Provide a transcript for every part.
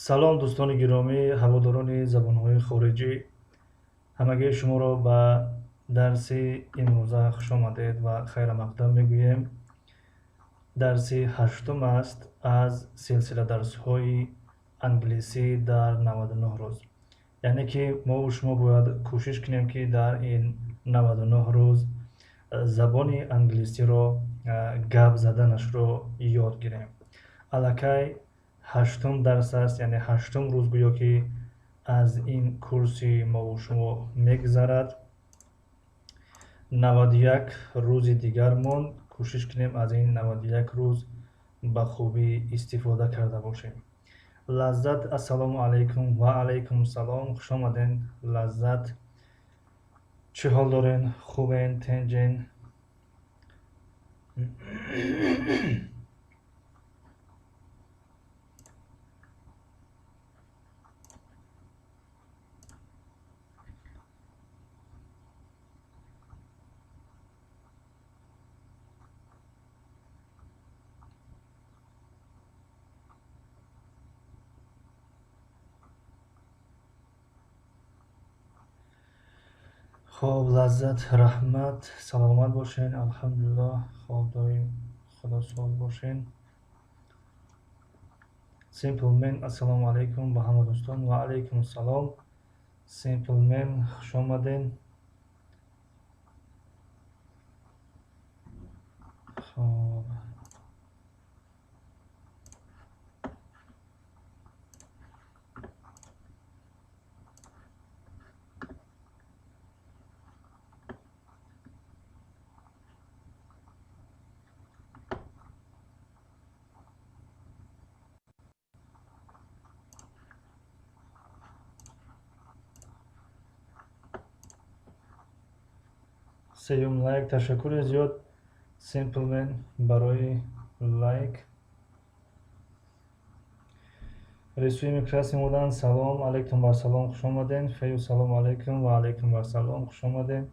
салом дӯстони гиромӣ, ҳаводорони забонҳои хориҷӣ, ҳамагии шуморо ба дарси имрӯза хушомадед ва хайрамақдам мегӯем. дарси ҳаштум аст аз силсила дарсҳои англисӣ дар 99 рӯз. яъне ки мову шумо бояд кӯшиш кунем ки дар ин 99 рӯз забони англисиро гап заданашро ёд гирем. аллакай ҳаштум дарс аст, яъне ҳаштум рӯз гӯё ки аз ин курси мову шумо мегзарад. 91 рӯзи дигар монд. кӯшиш кунем аз ин 91 рӯз ба хубӣ истифода карда бошем. лаззат, ассалому алайкум. Ва алайкум салом. хушомаден лаззат. чӣ ҳол дорен? хубен? тенҷен? хоб лаззат, раҳмат, саломат бошен. алҳамдулиллоҳ, хоб доим худосоз бошен. Simple Man, ассалому алайкум ба ҳама дӯстон. Ва алайкум салом. Simple Man, хуш омаден. хоб сеюм лайк. ташаккури зиёд Simple Man барои лайк. рисуи микрасим будан. салом алайкум бар салом, хуш омаден. фею салому алайкум. Ва алайкум бар салом, хуш омаден.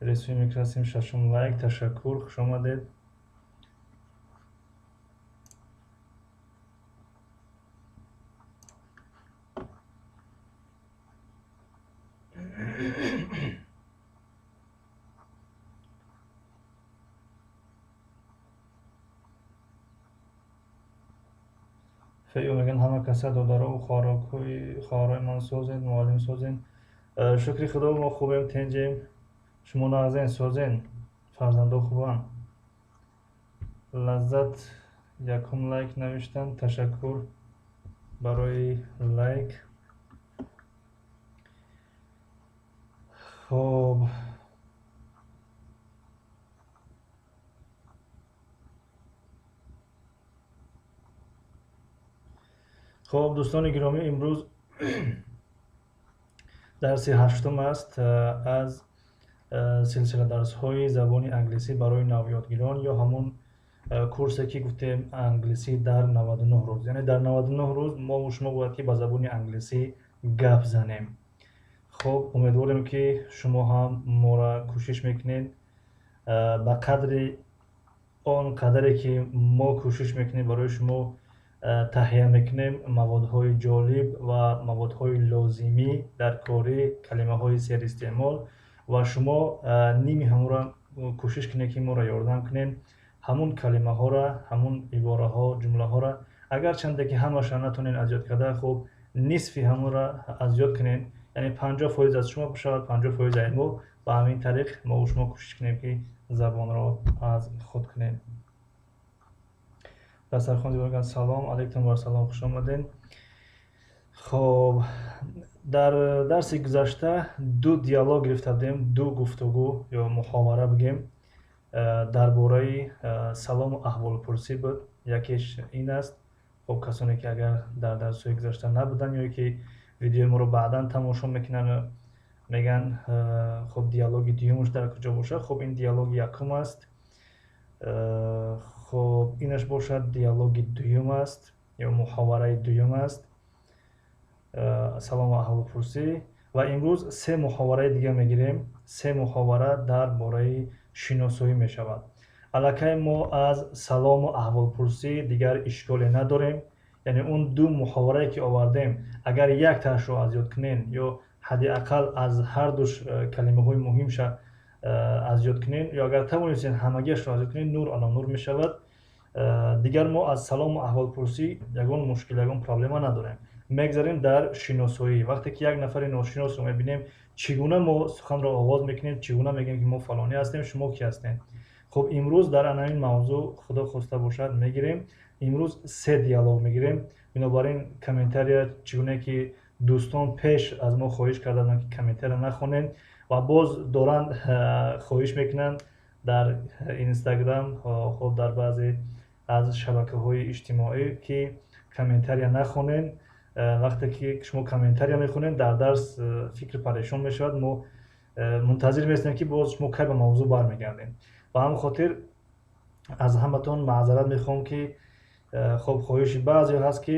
рисуи микрасим шашум лайк. ташаккур, хуш омадед. фею меган ҳама каса додарову хоҳароимон созен, муаллим созен. шукри худо мо хубем, тенҷем. шумо нағзен, созен, фарзандо хубан. лаззат якум лайк навиштан. ташаккур барои лайк. хоб хоб дӯстони гиромӣ, имрӯз дарси ҳаштум аст аз силсила дарсҳои забони англисӣ барои навёдгирон, ё ҳамон курсе ки гуфтем англисӣ дар 99 рӯз. яъне дар 99 рӯз мову шумо бояд ки ба забони англисӣ гап занем. хоб умедворем ки шумо ҳам моро кӯшиш мекунед ба қадри он қадаре ки мо кӯшиш мекунем барои шумо таҳия мекунем маводҳои ҷолиб ва маводҳои лозимӣ дар корӣ, калимаҳои серистеъмол, ва шумо ними ҳамонро кӯшиш кунед ки моро ёрдам кунед ҳамон калимаҳоро, ҳамон ибораҳо, ҷумлаҳоро агарчанде ки ҳамаша натонед аз ёд карда, хуб нисфи ҳамонро аз ёд кунед, яъне 50% аз шумо бишавад, 50% аз мо. ба ҳамин тариқ мо шумо кӯшиш кунем ки забонро аз худ кунем. дастархон диборган салом алайкум ва салом, хуш омаден. хоб дар дарси гузашта ду диалог гирифта будем, ду гуфтугӯ ё муҳовара бигем дар бораи салому аҳволпурсӣ буд. якеш ин аст. хоб касоне ки агар дар дарсҳои гузашта набуданд ё ки видеои моро баъдан тамошо мекунанд, меган хуб диалоги дуюмаш дар куҷо бошад. хуб ин диалоги якум аст. хуб инаш бошад диалоги дуюм аст ё муҳовараи дуюм аст. салому аҳволпурсӣ. ва имрӯз се муҳовараи дига мегирем. се муҳовара дар бораи шиносоӣ мешавад. аллакай мо аз салому аҳволпурсӣ дигар ишколе надорем. яъне он ду муҳоварае ки овардем, агар яктаашро аз ёд кунем ё ҳадди ақал аз ҳар ду калимаҳои муҳимша аз ёд кунем, ё агар тавонистем ҳамагиашро аз ёд кунем, нур ала нур мешавад. дигар мо аз салому аҳволпурсӣ ягон мушкил, ягон проблема надорем. мегзарем дар шиносоӣ. вақте ки як нафари ношиносро мебинем, чӣ гуна мо суханро оғоз мекунем, чӣ гуна мегӯем ки мо фалоне ҳастем, шумо кӣ ҳастем. хуб, имрӯз дар анавин мавзӯъ худо хоста бошад мегирем. имрӯз се диалог мегирем. бинобар ин комментария чӣ гуне ки дӯстон пеш аз мо хоҳиш карданд ки комментария нахонем ва боз доранд хоҳиш мекунанд дар инстаграм, хуб дар баъзе аз шабакаҳои иҷтимоӣ ки комментария нахонем. вақте ки шумо комментария мехонем, дар дарс фикр парешон мешавад. мо мунтазир меистем ки боз шумо кай ба мавзӯъ бармегардем. ба ҳамин хотир аз ҳаматон маъзарат мехоҳам ки хуб, хоҳиши баъзеҳо ҳаст ки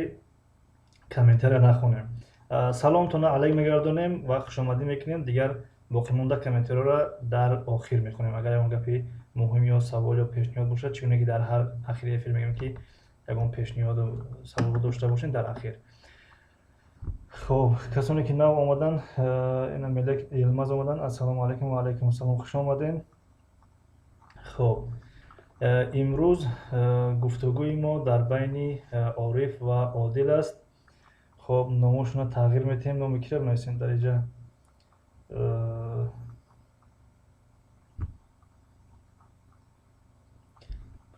комментария нахонем. саломтонро алайк мегардонем ва хушомадӣ мекунем. дигар боқимонда комментариёро дар охир мехонем. агар ягон гапи муҳим ё савол ё пешниҳод бошад, чӣ гуне ки дар ҳар ахири эфир мегӯем ки ягон пешниҳоду савол дошта бошем дар ахир. хуб, касоне ки нав омаданд, ина Мелек Илмаз омаданд. ассалому алайкум ва алайкум ассалом, хуш омадем. хуб, имрӯз гуфтугӯи мо дар байни Ориф ва Одил аст. хуб, номошонро тағйир метиҳем. номи киро бинависем дар инҷа?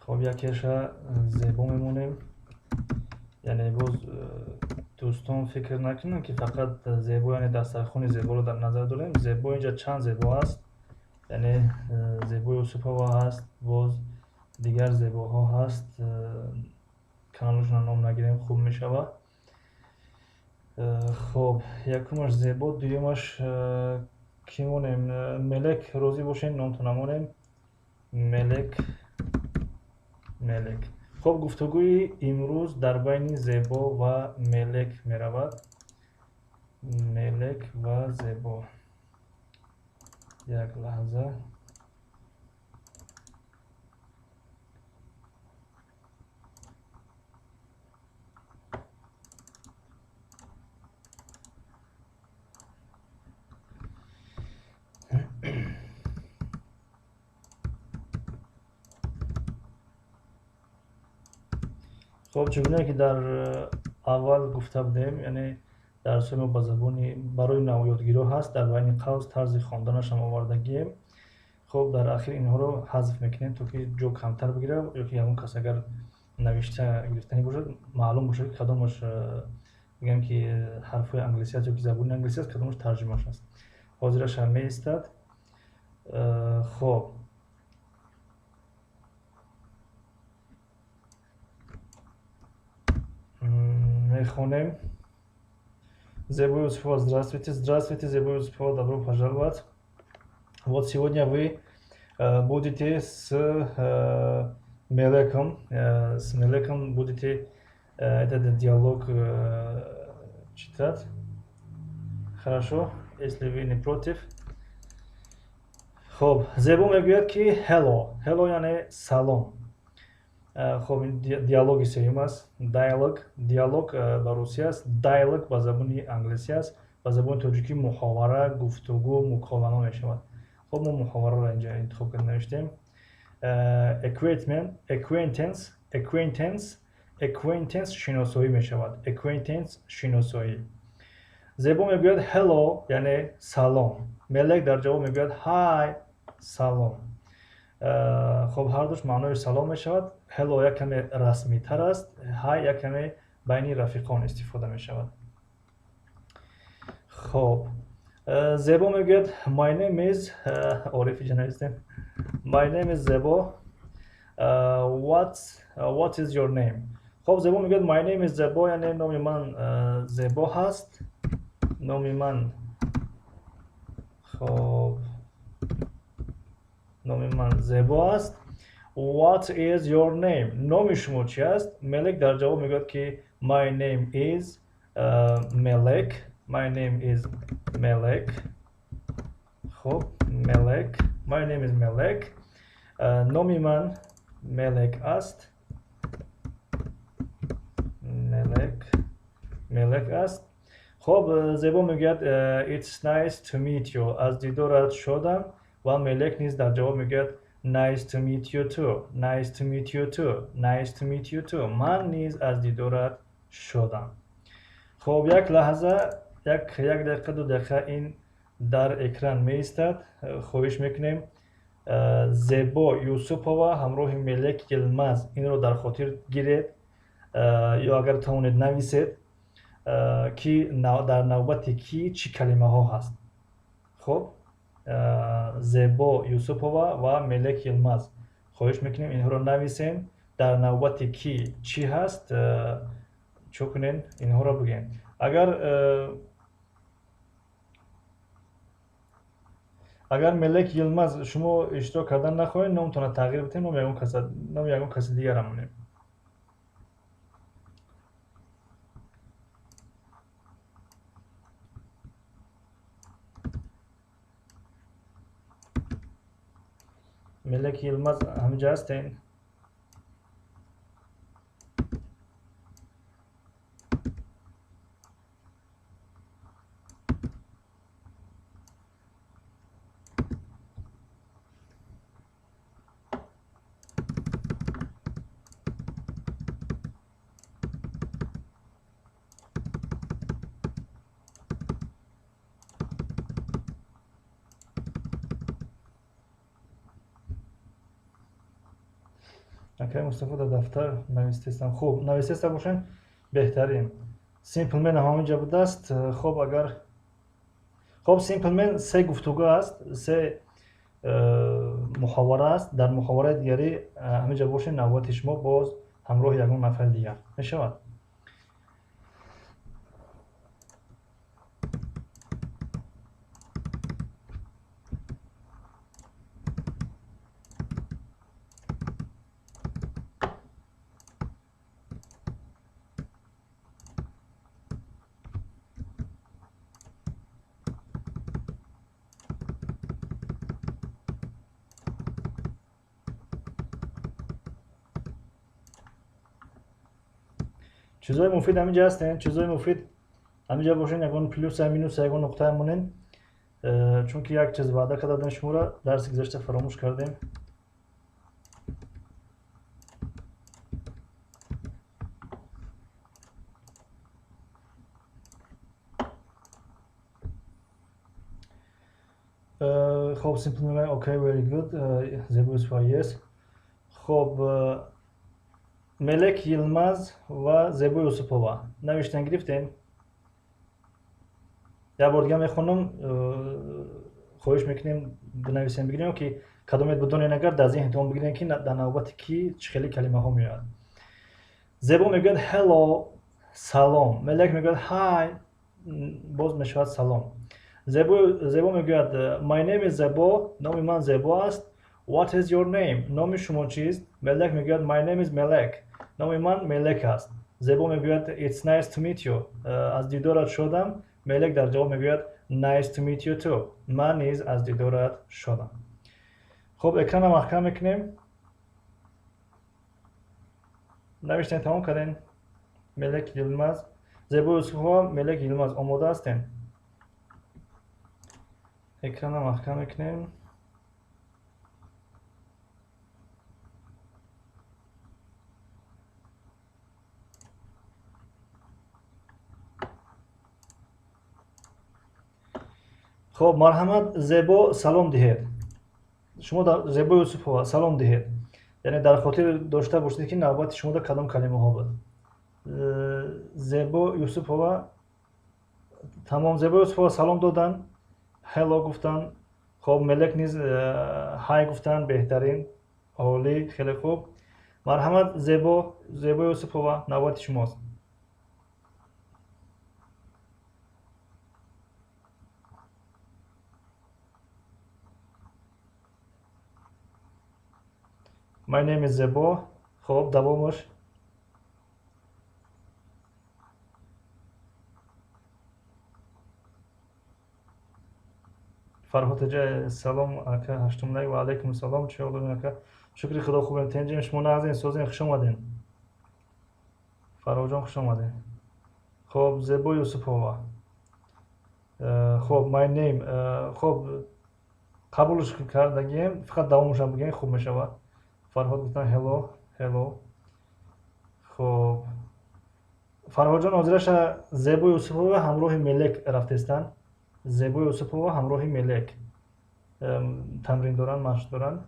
хуб, якеша Зебо мемонем. яъне боз дӯстон фикр накунанд ки фақат Зебо, яъне дастархони Зеборо дар назар дорем. Зебо инҷа чанд Зебо аст? яъне Зебои Юсупова ҳаст, боз дигар Зебоҳо ҳаст. каналошонро ном нагирем, хуб мешавад. хуб, якумаш Зебо, дуюмаш кӣ монем? Мелек, розӣ бошем, номтон намонем. Мелек. хуб, гуфтугӯи имрӯз дар байни Зебо ва Мелек меравад. Мелек ва Зебо. як лаҳза. хуб, чӣ гуне ки дар аввал гуфта будем, яъне дарсҳои мо ба забони барои навёдгиро ҳаст. дар байни қавс тарзи хонданашам овардагием. хуб, дар ахир инҳоро ҳазф мекунем, то ки ҷо камтар бигирад, ё ки ягон кас агар навишта гирифтанӣ бошад, маълум бошад ки кадомаш бигӯем ки ҳарфҳои англисӣ аст ё ки забони англисӣ аст, кадомаш тарҷумааш аст. ҳозирашам меистад. хуб, мехонем. Зебо Юсупова, здравствуйте. Здравствуйте, Зебо Юсупова, добро пожаловать. Вот сегодня вы будете с Мелеком будете этот диалог читать. Хорошо, если вы не против. хуб, Зебо мегӯяд ки hello. Hello яъне салом. хуб, ин диалоги сеюм аст. диалог ба русӣ аст. Диалог ба забони англисӣ аст. ба забони тоҷикӣ муҳовара, гуфтугӯ, муколама мешавад. хуб, мо муҳовараро инҷа интихоб карда навиштем. Acquaintance шиносоӣ мешавад. Acquaintance шиносоӣ. Зебо мегӯяд hello яъне салом. Мелек дар ҷавоб мегӯяд hi, салом. хуб, ҳар душ маънои салом мешавад. hello як каме расмитар аст. hi як каме байни рафиқон истифода мешавад. хуб, Зебо мегӯяд my name is Орифи ҷа навистем. My name is Zebo. What is your name? хуб, Зебо мегӯяд my name is Zebo яъне номи ман Зебо ҳаст. номи ман хуб, номи ман Зебо аст. What is your name? номи шумо чӣ аст? Мелек дар ҷавоб мегӯяд ки my name is Мелек. My name is Melek. خب Melek. My name is Melek. نام من ملک است. ملک است. خب زیبا میگوید It's nice to meet you. از دیدارت شدم. و ملک نیز در جواب میگوید Nice to meet you too. Nice to meet you too. Nice to meet you too. من نیز از دیدارت شدم. خب یک لحظه یک دقیقه دو دقیقه این در اکران می ایستد. خواهش میکنیم زیبا یوسفова همراه ملک یلماز این رو در خاطر گیرید یا اگر توانید نویسید که در نوبت کی چی کلمه ها هست. خب زیبا یوسفова و ملک یلماز خواهش میکنیم اینها رو نویسین در نوبت کی چی هست چو کنین اینها رو بگین. اگر ملک یلماز شما اشتراک کردن نخواهید نامتون تغییر بدین نام یگان کسی دیگر همونیم. ملک یلماز همینجا هستین. اوکی مصطفی در دفتر نوشته هستم. خوب نوشته هستم باشین بهترین. سیمپل من همینجا بوده است. خب سیمپل من سه گفتگو است، سه محاوره است. در محاوره دیگری همینجا باشین نوبت شما باز همراه یگان نفر دیگر میشود. چیزهای مفید همینجا هستین. چیزهای مفید همینجا باشین یگان پلوس مینوس یگان نقطه مونین چون که یک چیز وعده کردم شما را درس گذشته فراموش کردیم. خب سیمپل میگم اوکی very good زیبا یس. خب ملک یلماز و زیبا یوسفova نوشتن گرفتین. یک بار دیگه میخونم خواهش میکنیم بنویسین بگیریم که کدامت بدونین اگر در ذهنتون بگیرین که در نوبت کی چه خیلی کلمه ها میاد. زیبا میگوید hello سلام. ملک میگوید hi باز میشود سلام. زیبا میگوید my name is زیبا نام من زیبا است. what is your name نام شما چیست؟ ملک میگوید my name is ملک نام من ملک است. زیبا میگوید it's nice to meet you از دیدارت شدم. ملک در جواب میگوید nice to meet you too من نیز از دیدارت شدم. خب اکران محکم میکنیم. نوشتین تمام کردین. ملک یلماز زیبا یوسفova ملک یلماز آماده هستین. اکران محکم میکنیم. خب مرحمت زیبا سلام دهید. شما در زیبا یوسفova سلام دهید یعنی در خاطر داشته باشید که نوبت شما در کدام کلمه ها بود. زیبا یوسفova تمام. زیبا یوسفova سلام دادن هلو گفتن. خب ملک نیز های گفتن بهترین عالی خیلی خوب. مرحمت زیبا یوسفova نوبت شماست. My name is زیبا. خب دوامش فرهاد جای سلام اکا هشتم نگ و علیکم سلام چه olur اکا شکری خدا خوبه تنجیم شما نازین سوزین خوش آمدین فرهاد جان خوش آمدین خب زیبا یوسفова خب my name خب قبولش کردگیم فقط دوامش هم بگین خوب میشود فرهاد گفتن hello hello خب فرهاد جان حاضرش زیبا یوسفova همراه ملک رفتستن زیبا یوسفova همراه ملک تمرین دارن مشق دارن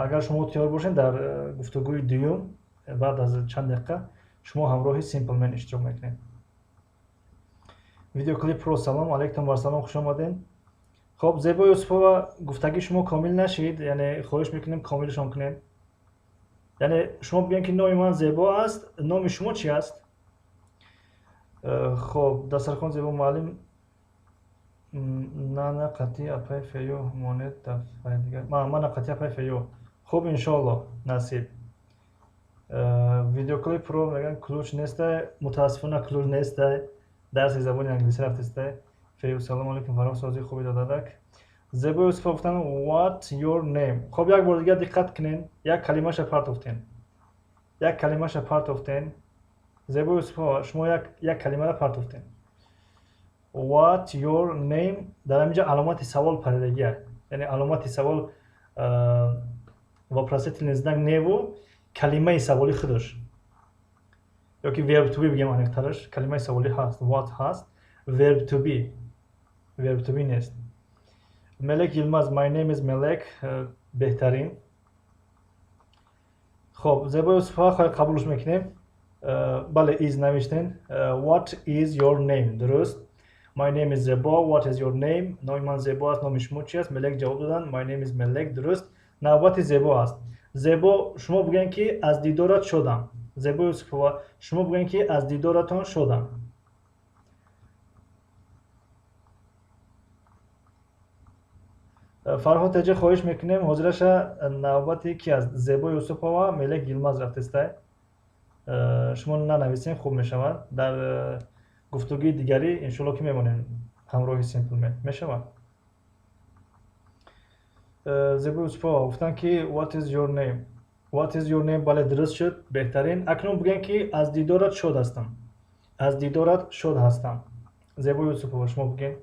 اگر شما تیار باشین در گفتگوی دیوم بعد از چند دقیقه شما همراهی سیمپلمن اشتراک میکنین ویدیو کلیپ رو سلام علیکم و سلام خوش آمدین خب زیبا یوسفova گفتگی شما کامل نشید یعنی خواهش میکنیم کاملشون کنین یعنی شما بگین که نام من زیبا است نام شما چی است خب دسترخوان زیبا معلم نه قطعی اپای فیو مونت دفعه دیگر من قطعی اپای فیو خب انشالله نصیب ویدیو کلیپ رو میگن کلوچ نیسته متاسفانه کلوچ نیسته درس زبان انگلیسی رفتسته فیو سلام علیکم فرام سازی خوبی دادک زیبا یوسف گفتن what your name خب یک بار دیگه دقت کنین یک کلمه‌اش پارت افتین یک کلمه‌اش پارت افتین زیبا یوسف شما یک کلمه را پارت افتین what your name در اینجا علامت سوال پردگیه یعنی علامت سوال вопросительный знак него کلمه سوالی خودش یا که verb to be بگیم انیکترش کلمه سوالی هست what هست verb to be نیست ملک یلماز my name is ملک بهترین خب زیبا یوسفova قبولش میکنیم بله is نوشتین what is your name درست my name is زیبا what is your name نام من زیبا است نام شما چی است ملک جواب دادن my name is ملک درست نوبت زیبا است زیبا شما بگین که از دیدارت شدم زیبا یوسفova شما بگین که از دیدارتان شدم فرهاد تجه خواهش میکنیم حاضرش نوبتی که از زیبا یوسفova ملک یلماز رفتسته شما ننویسین خوب میشود در گفتگوی دیگری انشالله که میمونیم همراهی سیمپلمن میشود زیبا یوسفova گفتن که what is your name بله درست شد بهترین اکنون بگین که از دیدارت شد هستم از دیدارت شد هستم زیبا یوسفova شما بگین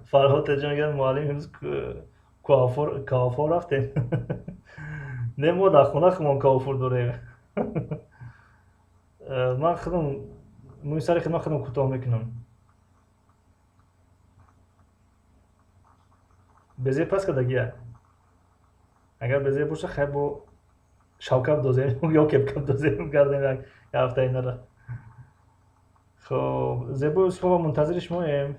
فرهاد جان میگن معلم امروز کوافور رفتیم نه ما در خونه خودمون کوافور داریم من خودم موی سر خودم خودم کوتاه میکنم بزی پس کدگیه اگر بزی باشه خیلی با شوکت دوزیم یا کپ دوزیم کردیم یک هفته اینا را خب زیبا یوسفova منتظر شماییم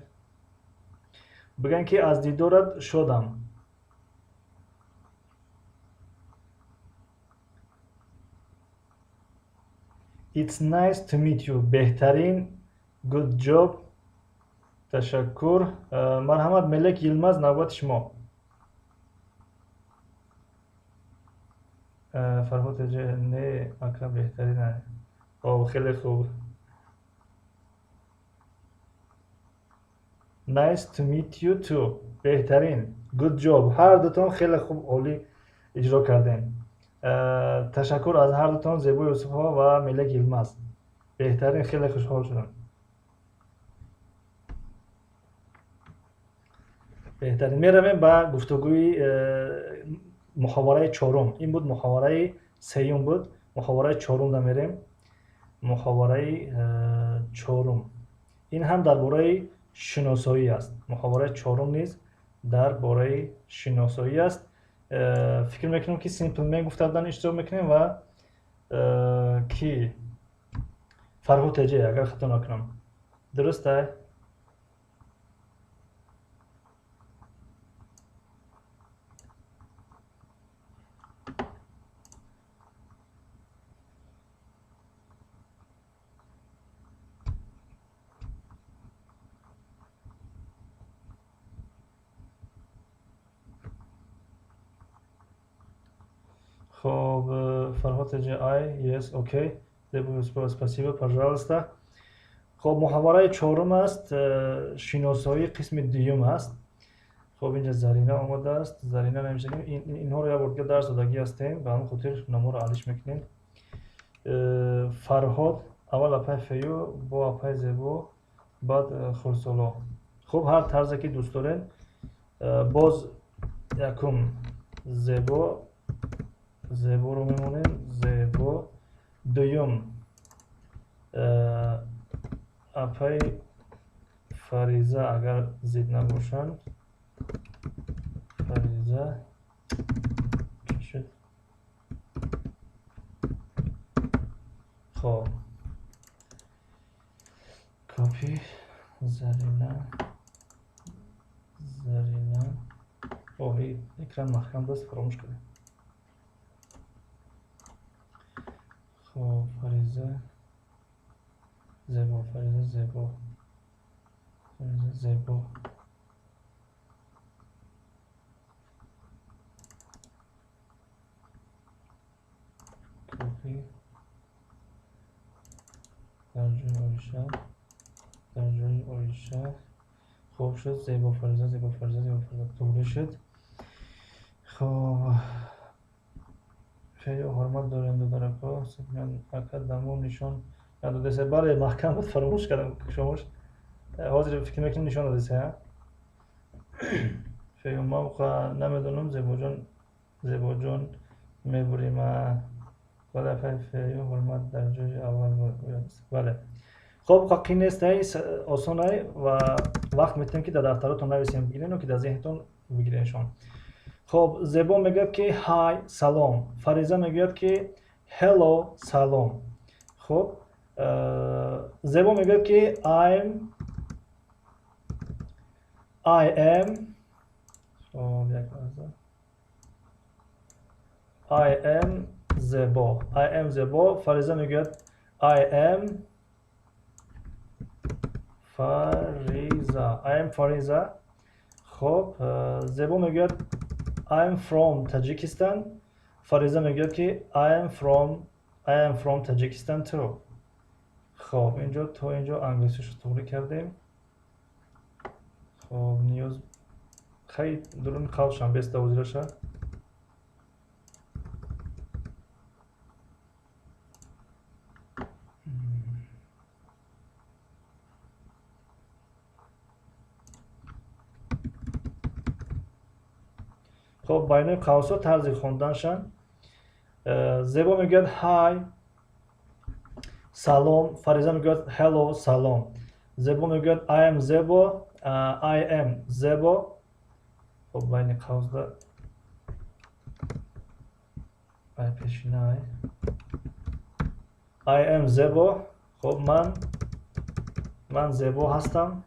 بگن که از دیدارت شدم It's nice to meet you بهترین good job تشکر مرحمت ملک یلماز نوبت شما فرهاد نه اکا بهترین او خیلی خوب nice to meet you too بهترین good job هر دوتان خیلی خوب عالی اجرا کردین تشکر از هر دوتان زیبا یوسفova و ملک یلماز بهترین خیلی خوشحال شدم بهترین میرویم به گفتگوی محاوره چهارم این بود محاوره سیوم بود محاوره چهارم را میریم محاوره چهارم این هم درباره شناسایی است محاوره چهارم نیز درباره شناسایی است فکر میکنم که سیمپلمن گفتن اشتراک میکنیم و کی فرهاد تجه اگر خطا نکنم درسته خب فرهاد جی آی یس اوکی. спасибо пожалуйста. خب محاوره چهارم است، شناسایی قسم دوم است. خب اینجا زرینه آمده است، زرینه نمیشنیم اینها رو یا بردگاه درس دادگی هستیم به همون خاطر نمو رو علیش میکنیم. فرهاد اول اپای فیو با اپای زیبو بعد خورسولو. خب هر طرزی که دوست دارین. باز یکم زیبو رو میمونیم، زیبو. دویم اپای فریزه اگر زید نباشند، فریزه شد. خب کپی زرینه اوهی اکران محکم دست فراموش کنیم. خب فریزه زیبا، فریزه زیبا، فریزه زیبا. کپی در جای آیشه، خوب شد. زیبا فریزه، زیبا فریزه، زیبا فریزه دوره شد. خب خیلی حرمت دارنده داره که من اکد دمو نشان نداده سه. بله محکم بود فراموش کردم شماش حاضر فکر میکنم نشان داده سه. خیلی موقع نمیدونم زیبا جان میبریم. بله خیلی حرمت در جای اول بله. خب قاقی نیست، آسانه و وقت میتونیم که در دفتراتون نویسیم بگیرین و که در ذهنتون بگیرینشون. خب زیبا میگه که های سلام، فریزه میگه که هلو سلام. خب زیبا میگه که I am خب یک لحظه I am زیبا، I am زیبا. فریزه میگه I am فریزه. خب زیبا میگه I am from Tajikistan. فریزه میگه که I am from Tajikistan too. خب اینجا تا اینجا انگلیسیش رو طوری کردیم. خب نیاز خیلی درون قوشم بیست دوزیرشه. خب باینوی قوسا طرز خوندنشن. زیبا میگه های سلام، فریزه میگه هلو سلام. زیبا میگه I am زیبا، I am زیبا. خب باینوی قوس ده بای پیشینه I am زیبا. خب من زیبا هستم.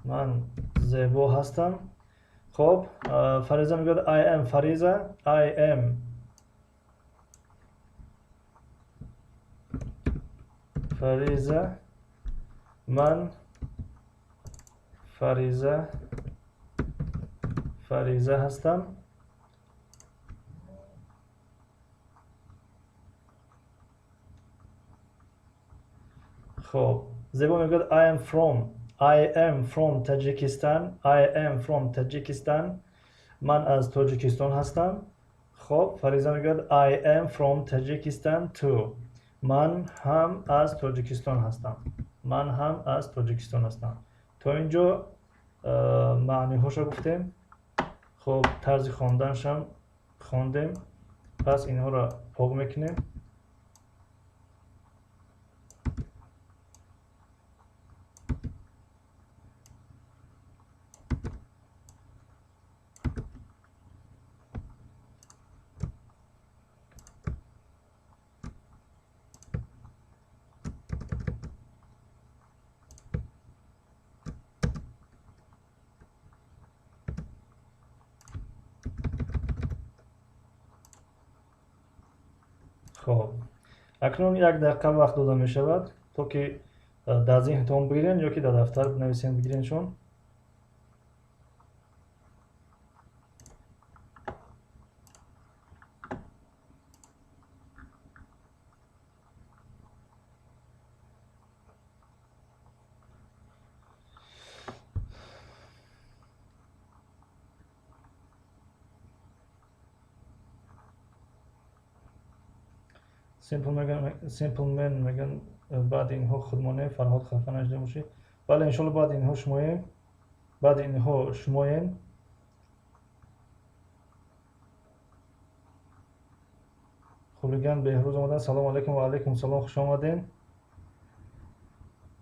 من زیبا هستم. خب فریزه میگه I am فریزه، I am فریزه، من فریزه هستم. خب زیبا میگه I am from Tajikistan. من از تاجیکستان هستم. خب فریزه میگه I am from Tajikistan too. من هم از تاجیکستان هستم. تا اینجا معنی هاشو گفتیم. خب طرز خواندنش هم خواندیم. پس اینها را پاک میکنیم. خب اکنون 1 دقیقه وقت داده می شود تا که در ذهنتون بگیرین یا که در دفتر بنویسین بگیرینشون. سیمپل من میگن بعد اینها خودمانه فرهاد خفه نشده باشی. بله انشالله بعد اینها شماییم. بعد اینها شماییم. خولگان بهروز آمدن. سلام علیکم و علیکم سلام، خوش آمدین.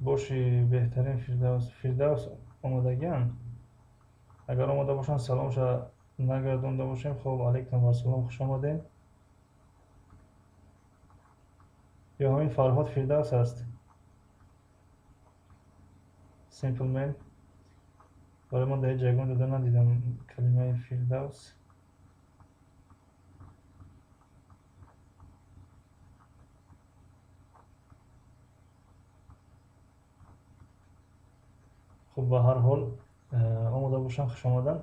باشی بهترین فردوس آمدگیان. اگر آمده باشن سلامش نگردونده باشیم. خب علیکم و سلام، خوش آمدین. یا همین فرهاد فردوس است. سیمپل من. برای من در جایگاه داده ندیدم کلمه فردوس. خب به هر حال آمده باشن، خوش آمدن.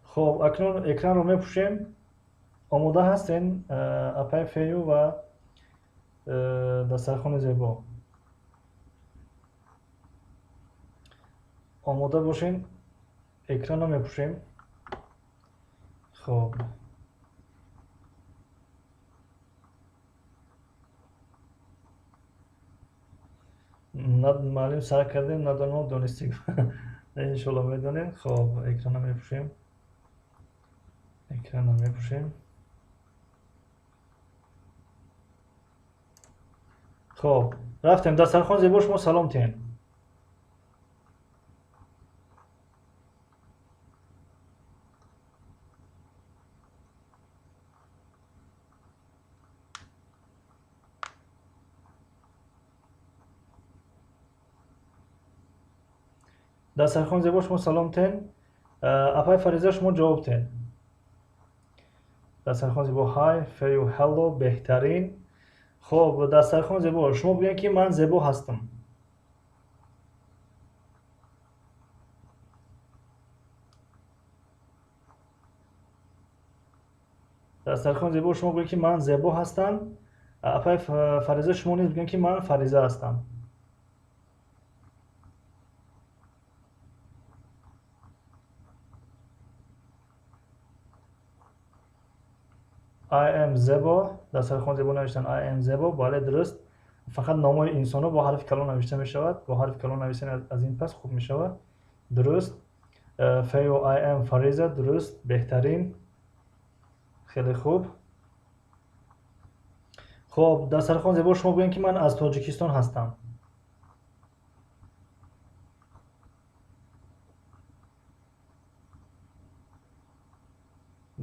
خب اکنون اکران رو میپوشیم. آماده هستین؟ اپای فیو و دسترخوان زیبا آماده باشین. اکران رو میپوشیم. خب معلوم سر کردیم ندانم دونستیم. انشالله میدونیم. خب اکران رو میپوشیم. اکران رو میپوشیم. خب رفتیم دسترخوان زیبا. شما سلام تین. دسترخوان زیبا شما سلام تین. اپای فریضه شما جواب تین. دسترخوان زیبا های فیو هلو بهترین. خب دسترخوان زیبا شما بگین که من زیبا هستم. دسترخوان زیبا شما بگین که من زیبا هستم. اپای فریضه شما نیز بگین که من فریضه هستم. I am زیبا. دسترخوان زیبا نوشتن I am زیبا. بله درست. فقط نامای انسان با حرف کلان نوشته می شود. با حرف کلان نوشتن از این پس خوب می شود. درست. فیو I am فریضه. درست. بهترین. خیلی خوب. خب دسترخوان زیبا شما بگین که من از تاجیکستان هستم.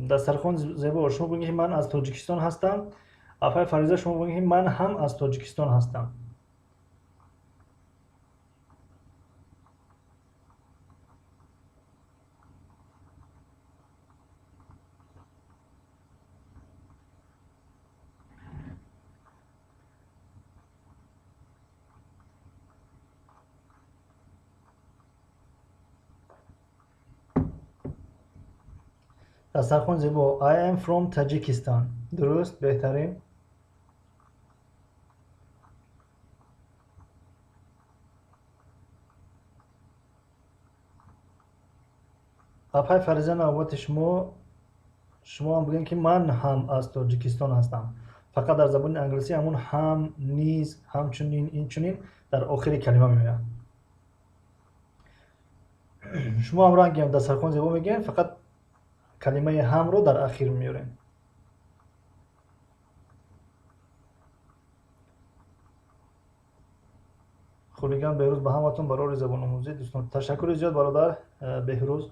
دسترخوان زیبا شما بگین که من از تاجیکستان هستم. اپای فریضه شما بگین که من هم از تاجیکستان هستم. دسترخوان زیبا I am from Tajikistan. درست. بهترین. اپای فریضه نوبت شما هم بگین که من هم از تاجیکستان هستم. فقط در زبان انگلیسی همون هم، نیز، همچنین، این چنین در آخر کلمه میآید. شما هم رنگی هم دسترخوان زیبا میگین، فقط کلمه هم رو در اخیر میارین. خودگان بهروز به همتون برای زبان آموزی. دوستان تشکر زیاد برادر بهروز.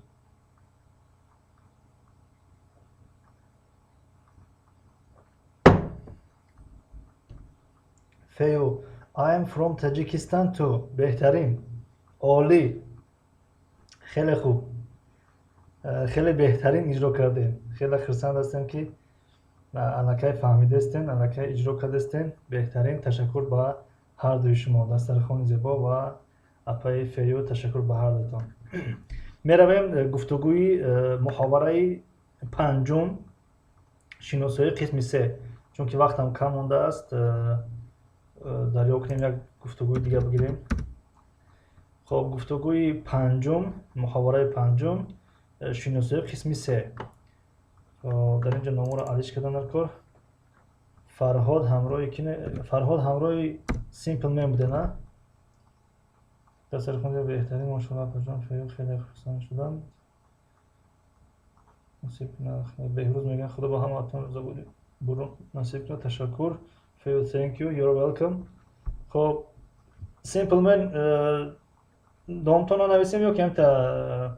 فیو I am from Tajikistan too. بهترین. عالی. خیلی خوب. خیلی بهترین اجرا کردین. خیلی خرسند هستم که الکی فهمیده استین، الکی اجرا کرده استین. بهترین. تشکر به هر دوی شما. دسترخوان زیبا و اپای فیو تشکر به هر دوتان. میرویم گفتگوی محاوره پنجم شناسایی قسم 3. چون که وقتم کم مونده است دریا کنیم یک گفتگوی دیگه بگیریم. خب گفتگوی پنجم، محاوره پنجم، شناسایی قسمی 3. در اینجا نامو را علیش کردن در کار. فرهاد همراه سیمپل من بوده نه؟ در سر خونده بهترین ماشاءالله پرجان فیروز خیلی خرسان شدن. نصیب کنه بهروز میگن خدا با هم آتون رضا بودیم برون نصیب کنه. تشکر فیروز thank you you're welcome. خب سیمپل من دومتون رو نویسیم یا کم تا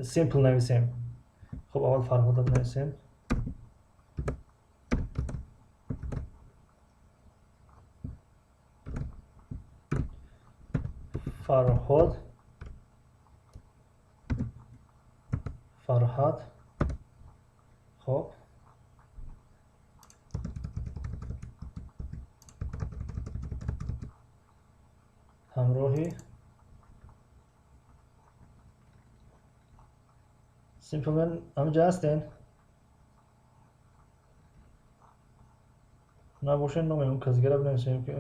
سیمپل نویسیم؟ خب اول فرهاد رو نویسیم. فرهاد خب همراهی سیمپل من همینجا هستین؟ نباشین نامه اون کسی گرب نمیشیم که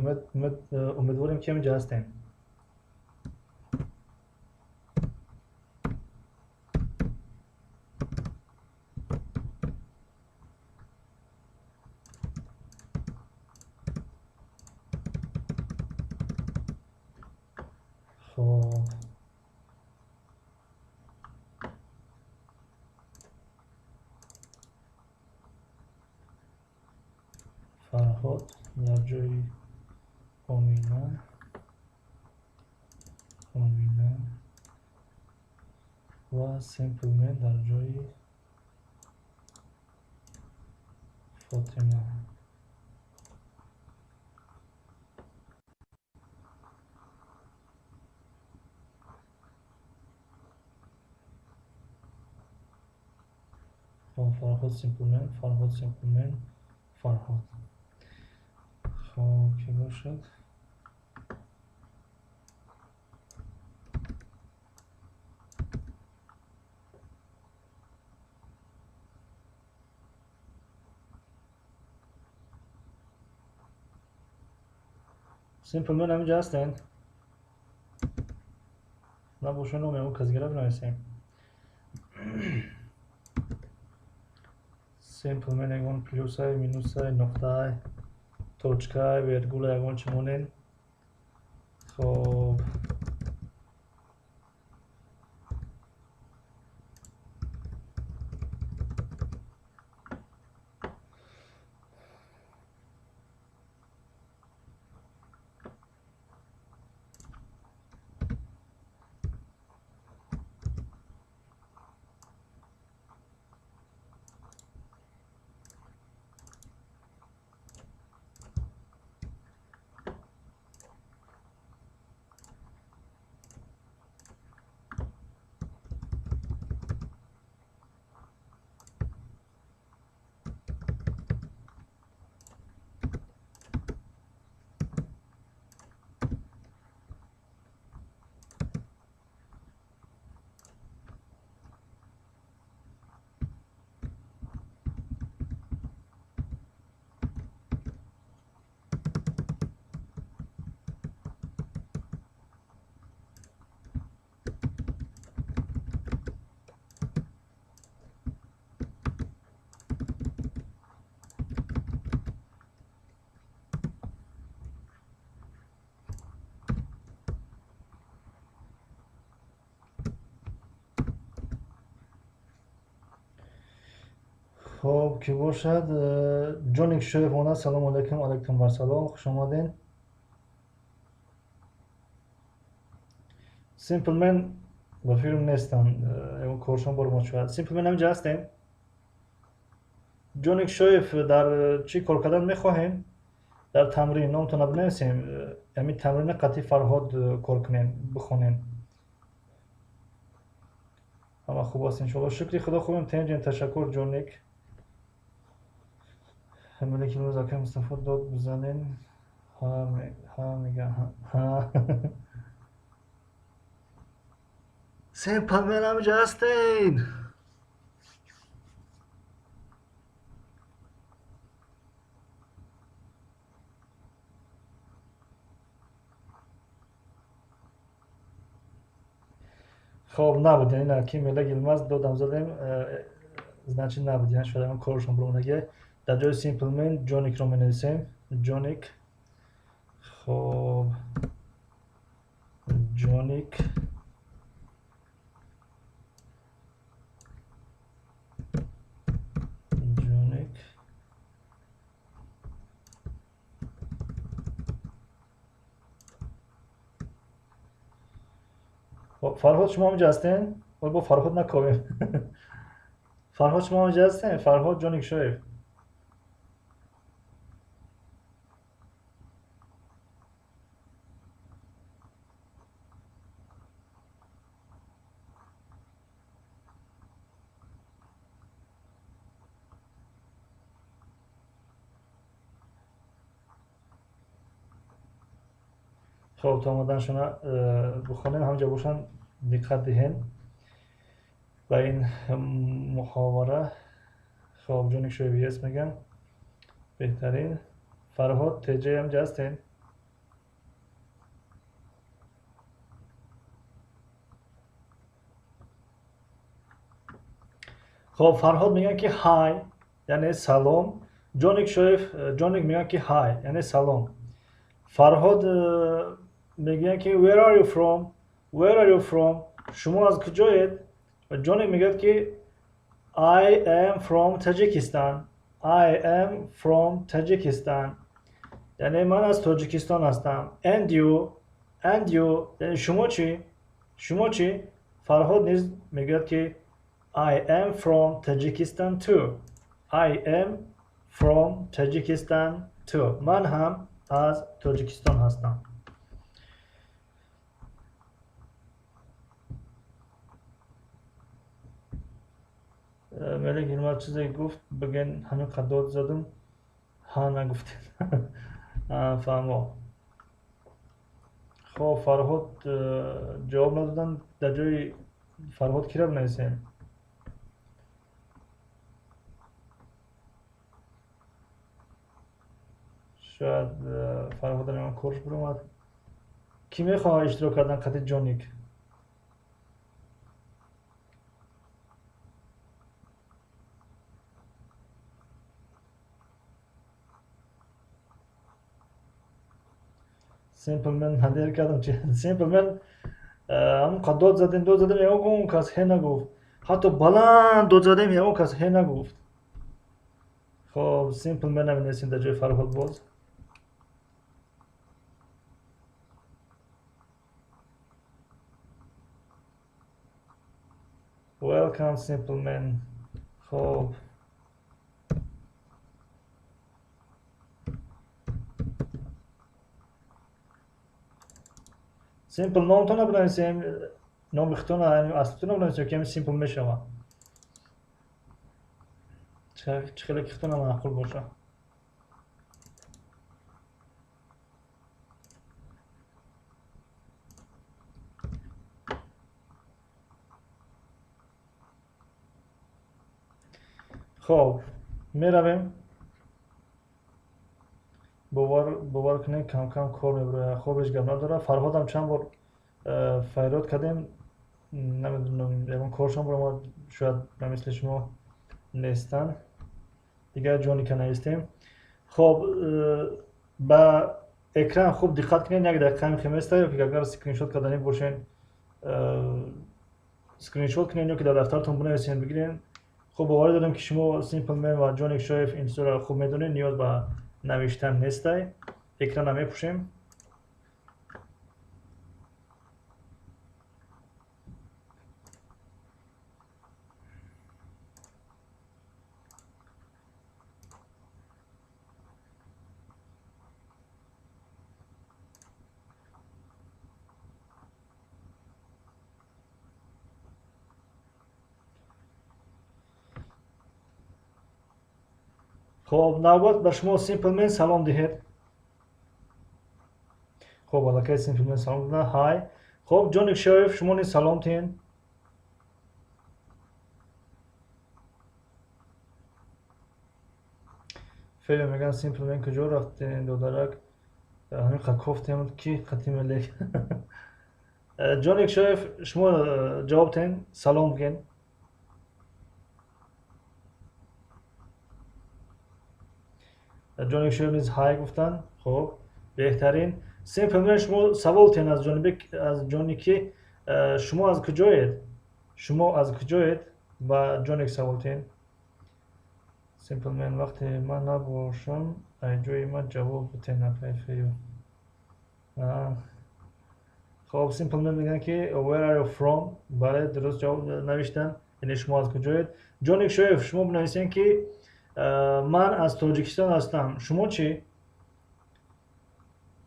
امیدواریم که همینجا هستین. خب فرهاد در جای آمینا و سیمپل من در جای فاطمه. فرهاد سیمپل من فرهاد. خب که باشد سیمپل من همینجا هستین؟ نباشه نامه اون کسی گرب نویسیم. سیمپل من یکون پلوس های مینوس های نقطه های توچکه های ویرگول های یکون چمونین. خب خب که باشد جونیک شیفونه سلام علیکم. علیکم بر سلام خوش آمدین. سیمپل من با فیلم نیستم اون کورشان برو مچواد. سیمپل من همینجا هستین؟ جونیک شیف در چی کار کردن میخواهین؟ در تمرین نامتون بنویسیم. همین تمرین قطعی فرهاد کار کنین بخونین. همه خوب است انشالله. شکری خدا خوبیم تنجین. تشکر جونیک. همه که روز اکرم مصطفی داد بزنین. ها میگه ها سیمپل من همینجا هستین؟ خب نبود، یعنی نه کی ملک یلماز دادم زدیم، значит نبود، یعنی شاید اون کارشون برو نگه. در جای سیمپلمن جونیک رو می جونیک. خب جونیک جونیک. خب فرهاد شما اینجا هستین؟ ولی با فرهاد نکاویم. فرهاد شما اینجا هستین؟ فرهاد جونیک شویف. خب تا آمدن شما بخونیم همینجا باشن دقت دهین و این محاوره. خب جونیک شویف یس میگن بهترین. فرهاد تجه هم هستین؟ خب فرهاد میگن که های یعنی سلام. جونیک شویف جونیک میگن که های یعنی سلام. فرهاد میگن که where are you from where are you from شما از کجایید؟ و جونیک میگه که I am from Tajikistan I am from Tajikistan یعنی من از تاجیکستان هستم. and you یعنی شما چی؟ شما چی؟ فرهاد نیز میگه که I am from Tajikistan too I am from Tajikistan too من هم از تاجیکستان هستم. ملک اینو چیزی گفت بگن همین قدرت زدم ها نگفتین. فهمو. خب فرهاد جواب ندادن. در جای فرهاد کی را بنویسیم؟ شاید فرهاد نمیان کورس برومد. کی میخواه اشتراک کردن خط جونیک؟ سیمپل من هدیر کردم چی؟ سیمپل من هم قد داد زدیم یا اون کس هی نگفت. حتی بلند داد زدیم یا اون کس هی نگفت. خب سیمپل من نمی‌نویسیم در جای فرهاد باز. Welcome simple man. خب سیمپل نامتون رو بنویسیم. نام اختون اصلتون رو بنویسیم که همین سیمپل میشه. چه خیلی اختون معقول باشه. خب میرویم. باور کنید کم کم کار میبره. خوبش گم نداره. فرهاد هم چند بار فیرات کردیم نمیدونم اون کارشون برای ما شاید مثل شما نیستن دیگه. جونی که نیستیم. خب با اکران خوب دقت کنید. یک دقیقه هم خمیسته که اگر سکرین شات کردنی باشین سکرین شات کنین یا که در دفترتون بنویسین بگیرین. خب باور دارم که شما سیمپل من و جونیک شویف این صورت خوب میدونین. نیاز به نوشتن نیسته. اکران هم میپوشیم. خب نوبت به شما سیمپل من سلام دهید. خب علاقه سیمپل من سلام دادن. های. خب جونیک شویف شما نیز سلام تین. فعلا میگن سیمپل من کجا رفتین دو درک همین خط کفتیم کی خطی ملک. جانێک شایف شما جوابتین سلام بگین. جانێک شایف نیز های گفتن. خب بهترین سیمپلمن شما سوال تین از جانی که شما از کجایید؟ شما از کجایید؟ و جانێک سوال تین سیمپلمن وقتی من نباشم جای من جواب بتین نفیفیو. خب سیمپلمن میگن که where are you from؟ بله درست جواب نوشتن. یعنی شما از کجایید؟ جانێک شایف شما بنویسین که من از تاجیکستان هستم. شما چی؟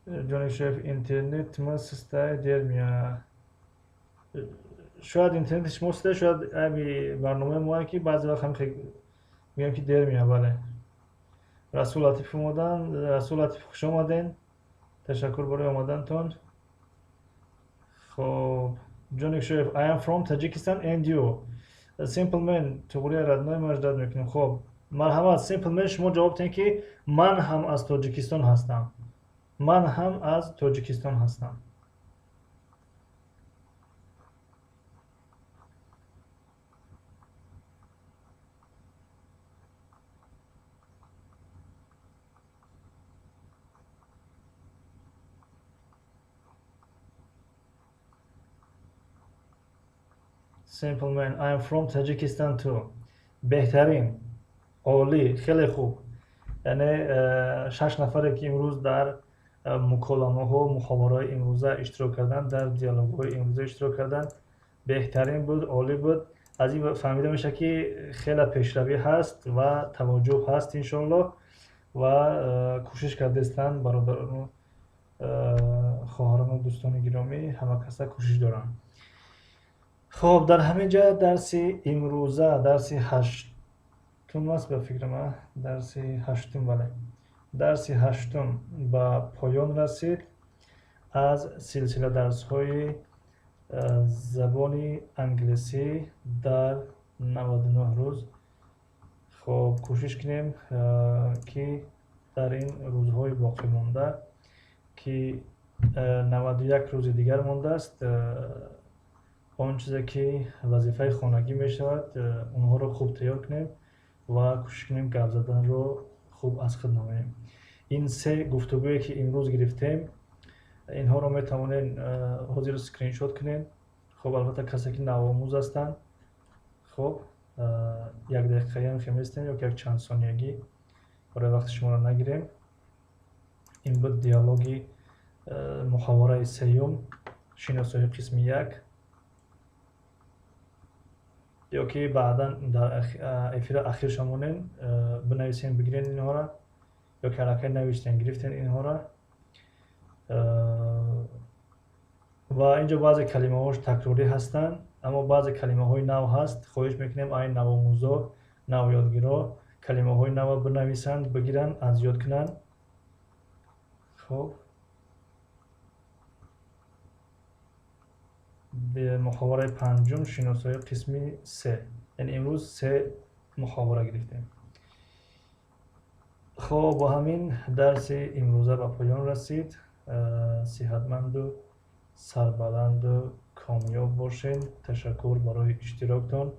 جانێک شایف اینترنت ما سسته دیر میاد. شاید اینترنت شما سسته، شاید برنامه ما که بعضی وقت هم میگم که دیر میاد. بله رسول لطیف اومدن. رسول لطیف خوش آمدین. تشکر برای آمدنتون. خب جانێک شایف I am from Tajikistan and you. سیمپلمن توغوری ردنای مجدد میکنیم. خب مرحبا سیمپلمن شما جواب تین که من هم از تاجیکستان هستم. من هم از تاجیکستان هستم. Simple man, I am from Tajikistan too. بهترین، عالی، خیلی خوب. یعنی 6 نفری که امروز در مکالمه ها و محاوره‌های امروزه اشتراک کردن، در دیالوگ های امروزه اشتراک کردن، بهترین بود، عالی بود. از این فهمیده میشه که خیلی پیشروی هست و توجه هست انشالله و کوشش کردستن برادران و خواهران و دوستان گرامی همه کسا کوشش دارن. خب در همین جا درس امروزه درس 8م است به فکر من. درس 8م بله. درس 8م به پایان رسید از سلسله درس های زبان انگلیسی در 99 روز. خب کوشش کنیم که در این روزهای باقی مانده که 91 روز دیگر مانده است، آن چیزی که وظیفه خانگی می شود اونها رو خوب تیار کنیم و کوشش کنیم گپ زدن رو خوب از خود نماییم. این 3 گفتگویی که امروز گرفتیم اینها رو می توانید حاضر اسکرین شات کنید. خب البته کسی که نوآموز هستند خب 1 دقیقه هم خمیستیم یا یک چند ثانیگی برای وقت شما رو نگیریم. این بود دیالوگی محاوره 3م شناسایی قسم 1 یا که بعدا در افیر اخیر شمونین بنویسین بگیرین اینها را یا که علاقه نوشتین گرفتین اینها را و اینجا بعضی کلمه هاش تکراری هستن اما بعضی کلمه های نو هست. خواهش میکنیم این نوآموزا نو یادگیرا کلمه های نو بنویسند بگیرن از یاد کنن. خب به محاوره 5م شناسایی قسمی 3 یعنی امروز 3 محاوره گرفتیم. خب با همین درس امروزه به پایان رسید. صحتمند و سربلند و کامیاب باشین. تشکر برای اشتراکتان.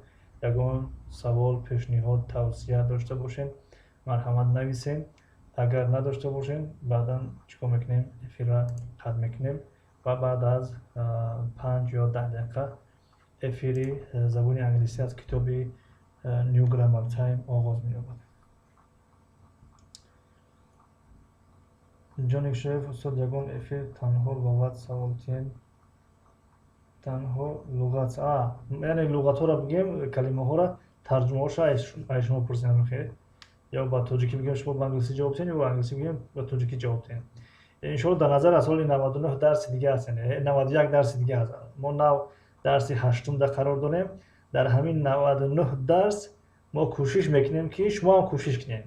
یگان سوال، پیشنهاد، توصیه داشته باشین مرحمت نویسین. اگر نداشته باشین بعدا چیکار میکنیم افیر را قطع میکنیم و بعد از 5 یا 10 دقیقه افیری زبان انگلیسی از کتاب نیو گرامر تایم آغاز می‌یابد. جانێک شایف استاد یگان افیر تنها لغت سوالتین تنها لغت یعنی لغت ها را بگیم کلمه ها را ترجمه هاش را شما پرسیدن میخواد یا با تاجیکی بگیم شما با انگلیسی جواب بدین یا با انگلیسی بگیم با تاجیکی جواب بدین. انشالله در نظر از سال 99 درس دیگه هست، یعنی 91 درس دیگه هست. ما نو درس 8م در قرار داریم. در همین 99 درس ما کوشش میکنیم که شما هم کوشش کنید.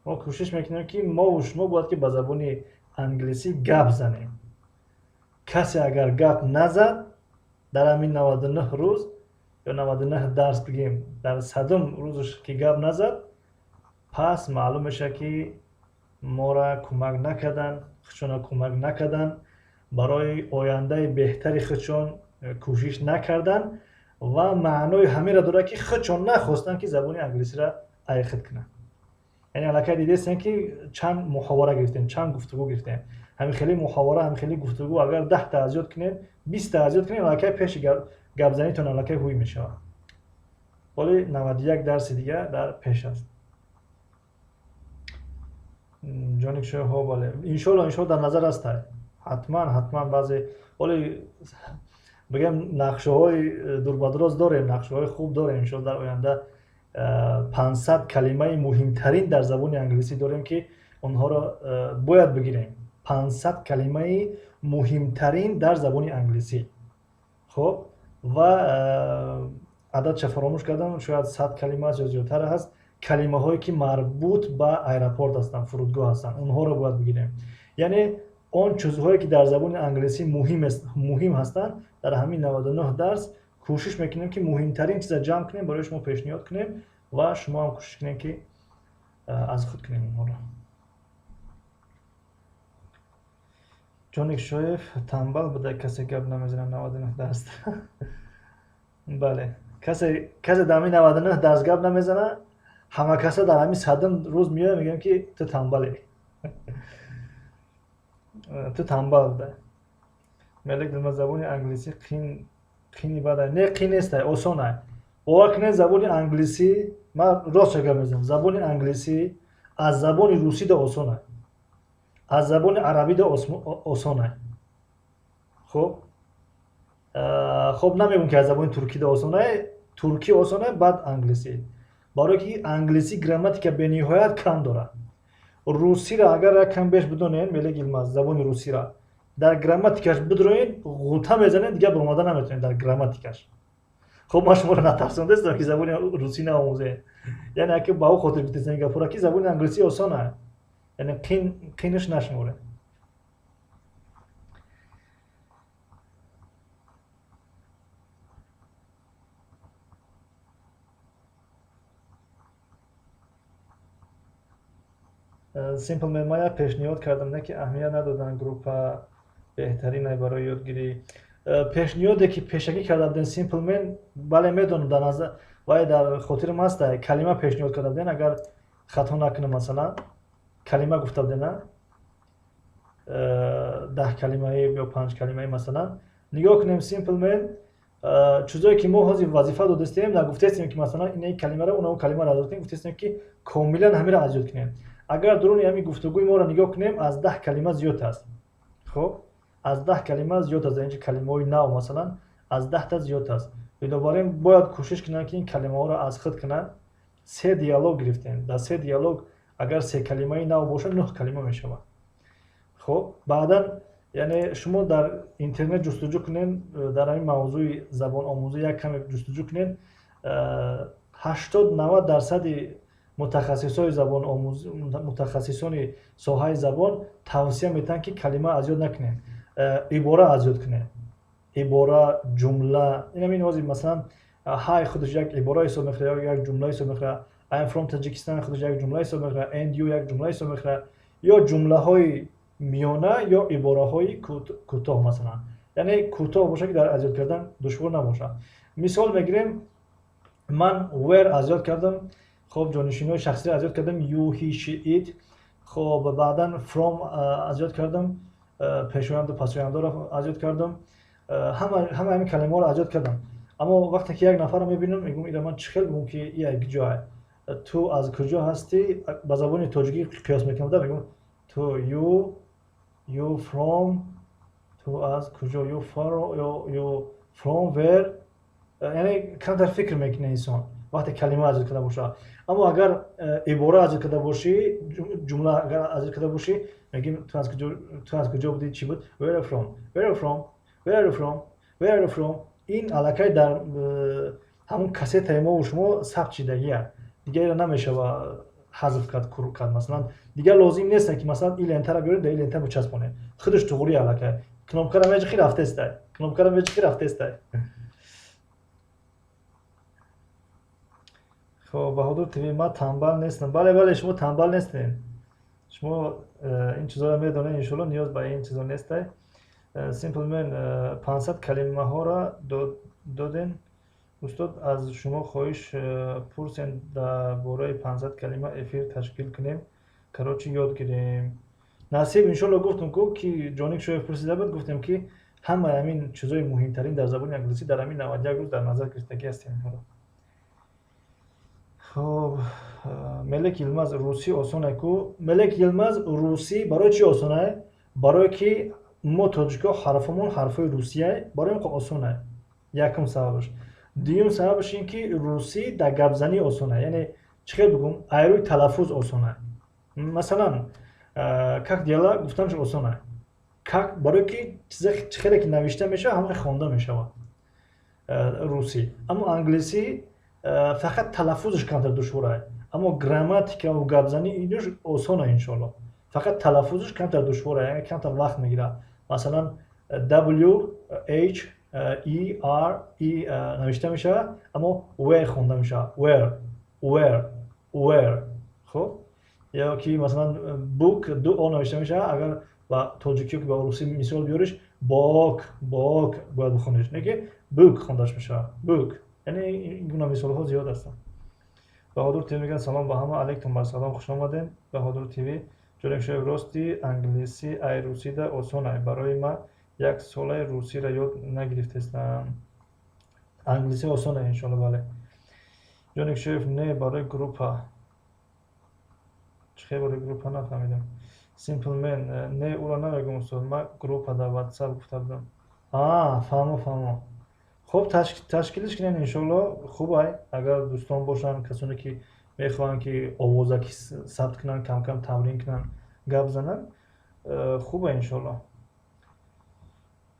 ما کوشش میکنیم که ما و شما باید که به زبان انگلیسی گپ زنیم. کسی اگر گپ نزد در همین 99 روز یا 99 درس بگیم در 100م روزش که گپ نزد پس معلوم میشه که ما را کمک نکردن، خودشون کمک نکردن برای آینده بهتری خودشون کوشش نکردن و معنای همه را داره که خودشون نخواستن که زبان انگلیسی را اخذ کنن. یعنی علاقه دیده است که چند محاوره گرفتیم، چند گفتگو گرفتیم. همین خیلی محاوره، همین خیلی گفتگو اگر 10 تا ازیاد کنین، 20 تا ازیاد کنین، علاقه پیش گپ زنیتون علاقه هوی میشه. ولی 91 درس دیگه در پیش است. جانک شو ها باله. ان شاء الله در نظر است. حتما بعضی ولی بگم نقشه های دور به دراز داریم، نقشه های خوب داریم. ان شاء الله در آینده 500 کلمه مهمترین در زبان انگلیسی داریم که اونها را باید بگیریم. 500 کلمه مهمترین در زبان انگلیسی. خب و عدد چه فراموش کردم، شاید 100 کلمه یا زیادتر هست. کلمه هایی که مربوط به ایرپورت هستن، فرودگاه هستن، اونها رو باید بگیریم. یعنی اون چیزهایی که در زبان انگلیسی مهم هستن در همین 99 درس کوشش میکنیم که مهمترین چیزا جمع کنیم، برای شما پیشنهاد کنیم و شما هم کوشش کنیم که از خود کنیم اونها رو. جانک شایف تنبل بوده کسی گپ نمیزنه 99 درس. بله، کسی در همین 99 درس گپ نمیزنه، همه کسا در همین 100 روز میاد میگم که تو تنبلی. تو تنبل بوده. ملک در زبان انگلیسی قینی بده. نه قین نیست، آسانه. باور کنید زبان انگلیسی، من راست گپ میزنم، زبان انگلیسی از زبان روسی ده آسانه، از زبان عربی ده آسانه. خب نمیگم که از زبان ترکی ده آسانه، ترکی آسانه بعد انگلیسی. برای که انگلیسی گراماتیک به نهایت کم داره. روسی را اگر کم بیش بدونین، ملک علم از زبان روسی را در گراماتیکش بدروین غوطه میزنین، دیگه برآمده نمیتونین در گراماتیکش. خب ما شما رو نترسونده است که زبان روسی نآموزه. یعنی اگه با او خاطر بتونین که پورا کی زبان انگلیسی آسانه، یعنی قینش نشموره. سیمپل من ما پیشنهاد کردم نه که اهمیت ندادن گروپ بهترینه برای یادگیری. پیشنهادی که پیشگی کرده بودن سیمپل من بله میدونم در نظر و در خاطرم هست کلمه پیشنهاد کرده بودن، اگر خطا نکنم مثلا کلمه گفته بودن 10 کلمه یا 5 کلمه مثلا نگاه کنیم سیمپل من چیزایی که ما حاضر وظیفه دادستیم نگفتیم که مثلا این کلمه را اون کلمه را دادیم، گفتیم که کاملا همه را ازیاد کنیم. اگر درون همین گفتگوی ما را نگاه کنیم از 10 کلمه زیاد است. خب از 10 کلمه زیاد است، اینجا کلمه های نو مثلا از 10 تا زیاد است. بنابراین باید کوشش کنن که این کلمه ها را از خود کنن. 3 دیالوگ گرفتیم، در 3 دیالوگ اگر 3 کلمه نو باشه 9 کلمه میشه. خب بعدا یعنی شما در اینترنت جستجو کنین، در این موضوع زبان آموزی یک کم جستجو کنین، 80-90 درصد متخصصای زبان آموزی، متخصصان ساحه زبان توصیه میتن که کلمه ازیاد نکنین، عباره ازیاد کنین. عباره، جمله، این همین واسه مثلا های خودش یک عباره حساب میخوره یا یک جمله حساب میخوره. I'm from Tajikistan خودش یک جمله حساب میخوره. And you یک جمله حساب میخوره. یا جمله های میانه یا عباره های کوتاه مثلا. یعنی کوتاه باشه که در ازیاد کردن دشوار نباشه. مثال میگیریم من where ازیاد کردم، خب جانشینای شخصی ازیاد کردم you he she it، خب بعدا from ازیاد کردم، پیشوند و پسوینده رو ازیاد کردم، همه همین کلمه رو ازیاد کردم. اما وقتی که یک نفر رو میبینم میگم اینا من چه خیلی بگم که یک جای تو از کجا هستی، به زبان تاجیکی قیاس میکنم میگم تو you from، تو از کجا you from where، یعنی کم در فکر میکنه انسان وقتی کلمه ازیاد کرده باشه. اما اگر عباره ازیاد کرده باشی، جمله اگر ازیاد کرده باشی میگیم تو از کجا بودی، چی بود، where are you from. این علاقه در همون کست ما و شما ثبت شدگیه، دیگه نمیشه و حذف کرد. مثلا دیگه لازم نیست که مثلا این لنتر رو بیارید در این لنتر بچسبونه، خودش توغوری علاقه کنم کردم یه خیلی رفته است. خب بهادر تیوی ما تنبل نیستم. بله شما تنبل نیستین، شما این چیزا رو میدونین، ان شاء الله نیاز به این چیزا نیسته. سیمپلمن 500 کلمه ها را دادن. استاد از شما خواهش پرسین درباره 500 کلمه افیر تشکیل کنیم کراچی یاد گیریم. نصیب انشالله گفتم که جانک شوی پرسیده بود گفتم که همه همین چیزای مهمترین در زبان انگلیسی در همین 91 روز در نظر گرفتگی هستیم. خب ملک یلماز روسی آسانه کو. ملک یلماز روسی برای چی آسانه؟ برای که ما تاجیکا حرفمون حرفای روسیه برای ما آسانه. یکم سببش. دوم سببش این که روسی در گپ زنی آسانه. یعنی چقدر بگم ایروی تلفظ آسانه. مثلا как дела گفتنش آسانه. как برای که چقدر که نوشته میشه همه خوانده میشه روسی. اما انگلیسی فقط تلفظش کمتر دشواره. اما گراماتیک و گپ زنی اینش آسانه انشالله. فقط تلفظش کمتر دشواره، یعنی کمتر وقت میگیره. مثلا W H E R E نوشته میشه اما where خوانده میشه. where خب یا که مثلا book دو آ نوشته میشه اگر با تاجیکی که با روسی مثال بیاریش باک باید بخونیش، نه که book خوندش میشه book. یعنی این گونه مثال ها زیاد هستن. بهادر تیوی میگن سلام با همه، علیکم بر سلام، خوش آمدین. بهادر تیوی جالب شوی راستی انگلیسی ای روسی ده آسانه، برای ما یک سال روسی را یاد نگرفتم. انگلیسی آسانه انشالله. بله جالب شوی نه برای گروپا چه برای گروپا نفهمیدم. سیمپل من نه اولا نمیگم استاد، ما گروپا در واتساپ گفته بودم. فهمو خب تشکیلش کنین انشالله. خوبه اگر دوستان باشن کسانی که میخوان که آوازه که ثبت کنن کم کم تمرین کنن گپ زنن خوبه انشالله.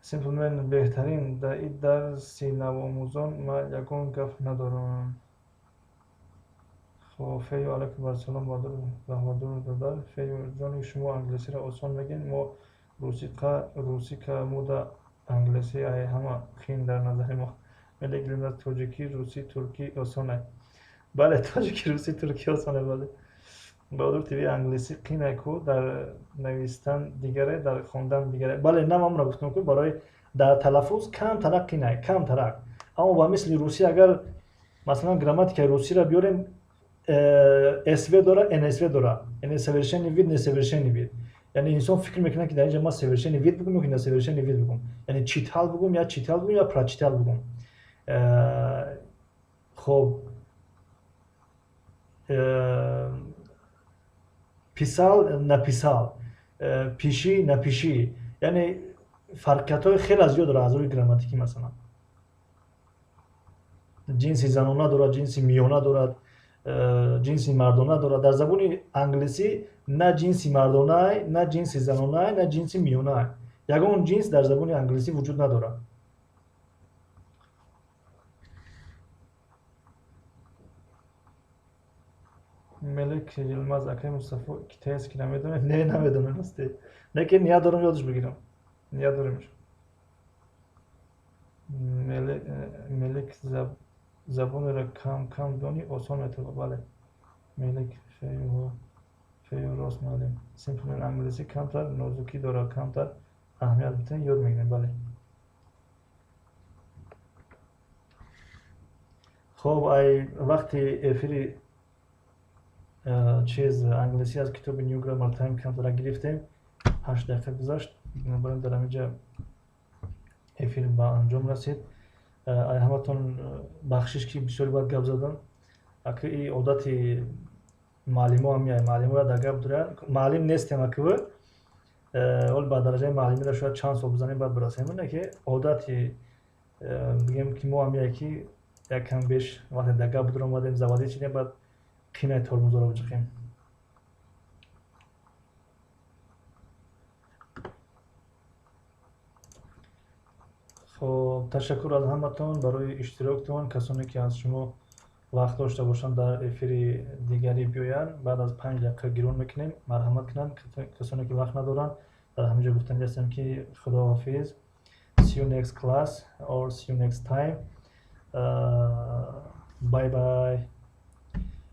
سیمپل من بهترین در این درسی نوآموزان ما یکون گپ ندارم. خب فیو علیکم بر سلام بهادر دادر. فیو جان شما انگلیسی را آسان میگین، ما روسی که مودا انگلیسی ای همه خین در نظر ما. ملک یلماز تاجیکی روسی ترکی آسانه. بله تاجیکی روسی ترکی آسانه. بله بهادر تیوی انگلیسی قینه کو در نوشتن دیگره در خواندن دیگره. بله نه من را گفتم که برای در تلفظ کم ترک قینه کم ترک. اما با مثل روسی اگر مثلا گراماتیک روسی را بیاریم SV داره NSV داره، یعنی سوورشنی وید نه سوورشنی وید. یعنی انسان فکر میکنه که در اینجا ما سوورشنی وید بگم یا نه سوورشنی وید بگم، یعنی چیتال بگم یا چیتال بگم یا پراچیتال بگم. خب پیسال نپیسال، پیشی نپیشی، یعنی فرقیت های خیلی زیاد داره از روی گراماتیکی. مثلا جنسی زنانه داره، جنسی میانه داره، جنسی مردانه داره. در زبان انگلیسی نه جنسی مردانه نه جنسی زنانه نه جنسی میانه. یگان جنس در زبان انگلیسی وجود نداره. ملک یلماز اکای مصطفی کی تست کی نمیدونه؟ نه نمیدونه راستی. نه که نیاز دارم یادش بگیرم. نیاز دارمش. ملک زبان را کم دانی آسان میتونه. بله ملک فیو راست معلم. سیمپل انگلیسی کمتر نازکی داره، کمتر اهمیت بتین یاد میگیریم. بله خب ای وقتی افری چیز انگلیسی از کتاب نیو گرامر تایم کمتر گرفتیم 8 دقیقه گذشت. بریم در اینجا افیر به انجام رسید. ای همتون بخشش که بسیاری باید گپ زدن. اگه این عادت معلم ها میای معلم ها در گپ دارن، معلم نیستیم اگه اول با درجه معلمی را شاید چند سال بزنیم بعد برسیم. نه که عادت بگیم که ما میای که یک کم بیش وقتی در گپ دارم اومدیم زوادی چیدیم بعد قینه ترمز را بچخیم. خب تشکر از همتون برای اشتراکتون. کسانی که از شما وقت داشته باشن در افیر دیگری بیاین بعد از 5 دقیقه گیرون میکنیم. مرحمت کنن کسانی که وقت ندارن. در همینجا گفتن هستم که خداحافظ. See you next class or see you next time. Bye bye.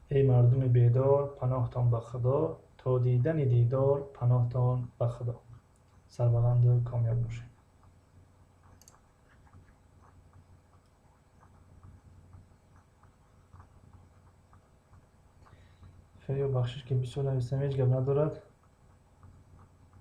ای مردم بیدار پناهتان به خدا، تا دیدن دیدار پناهتان به خدا. سربلند و کامیاب باشید. فریو بخشش که 20 نویسم هیچ گپ ندارد.